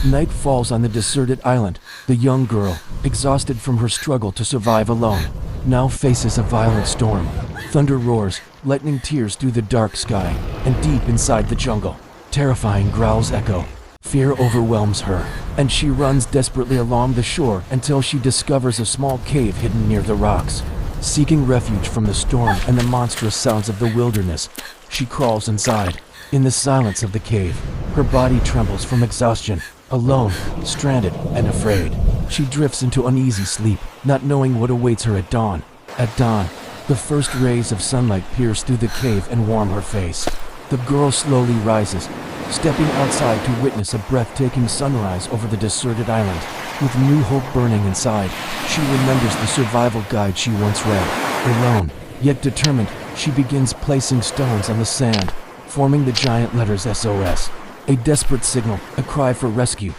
Night falls on the deserted island. The young girl, exhausted from her struggle to survive alone, now faces a violent storm. Thunder roars, lightning tears through the dark sky, and deep inside the jungle, terrifying growls echo. Fear overwhelms her, and she runs desperately along the shore until she discovers a small cave hidden near the rocks. Seeking refuge from the storm and the monstrous sounds of the wilderness, she crawls inside. In the silence of the cave, her body trembles from exhaustion. Alone, stranded, and afraid, she drifts into uneasy sleep, not knowing what awaits her at dawn. At dawn, the first rays of sunlight pierce through the cave and warm her face. The girl slowly rises, stepping outside to witness a breathtaking sunrise over the deserted island. With new hope burning inside, she remembers the survival guide she once read. Alone, yet determined, she begins placing stones on the sand, forming the giant letters SOS. A desperate signal, a cry for rescue,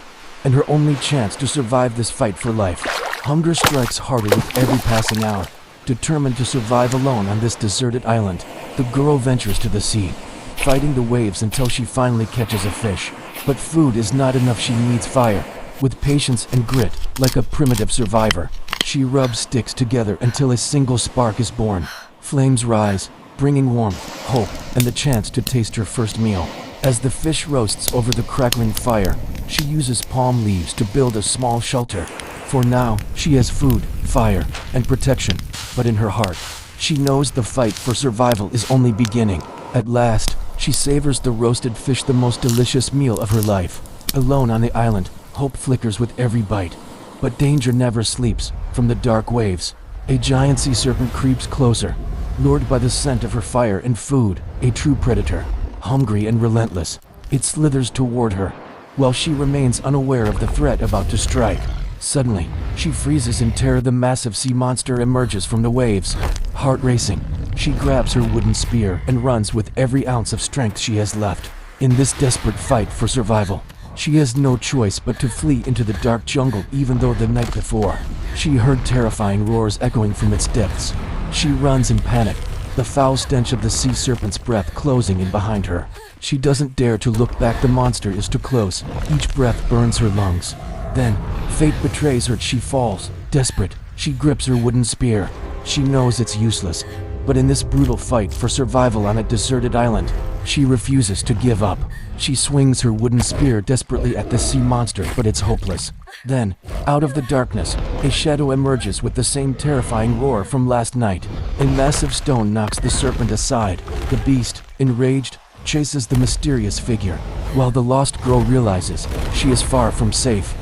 and her only chance to survive this fight for life. Hunger strikes harder with every passing hour. Determined to survive alone on this deserted island, the girl ventures to the sea, fighting the waves until she finally catches a fish. But food is not enough, she needs fire. With patience and grit, like a primitive survivor, she rubs sticks together until a single spark is born. Flames rise, bringing warmth, hope, and the chance to taste her first meal. As the fish roasts over the crackling fire, she uses palm leaves to build a small shelter. For now, she has food, fire, and protection, but in her heart, she knows the fight for survival is only beginning. At last, she savors the roasted fish, the most delicious meal of her life. Alone on the island, hope flickers with every bite. But danger never sleeps. From the dark waves, a giant sea serpent creeps closer, lured by the scent of her fire and food. A true predator, hungry and relentless, it slithers toward her, while she remains unaware of the threat about to strike. Suddenly, she freezes in terror. The massive sea monster emerges from the waves. Heart racing, she grabs her wooden spear and runs with every ounce of strength she has left. In this desperate fight for survival, she has no choice but to flee into the dark jungle. Even though the night before, she heard terrifying roars echoing from its depths, she runs in panic, the foul stench of the sea serpent's breath closing in behind her. She doesn't dare to look back. The monster is too close. Each breath burns her lungs. Then, fate betrays her. She falls. Desperate, she grips her wooden spear. She knows it's useless, but in this brutal fight for survival on a deserted island, she refuses to give up. She swings her wooden spear desperately at the sea monster, but it's hopeless. Then, out of the darkness, a shadow emerges with the same terrifying roar from last night. A massive stone knocks the serpent aside. The beast, enraged, chases the mysterious figure, while the lost girl realizes she is far from safe.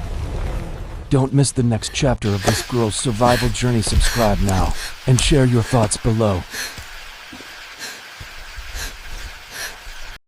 Don't miss the next chapter of this girl's survival journey. Subscribe now, and share your thoughts below.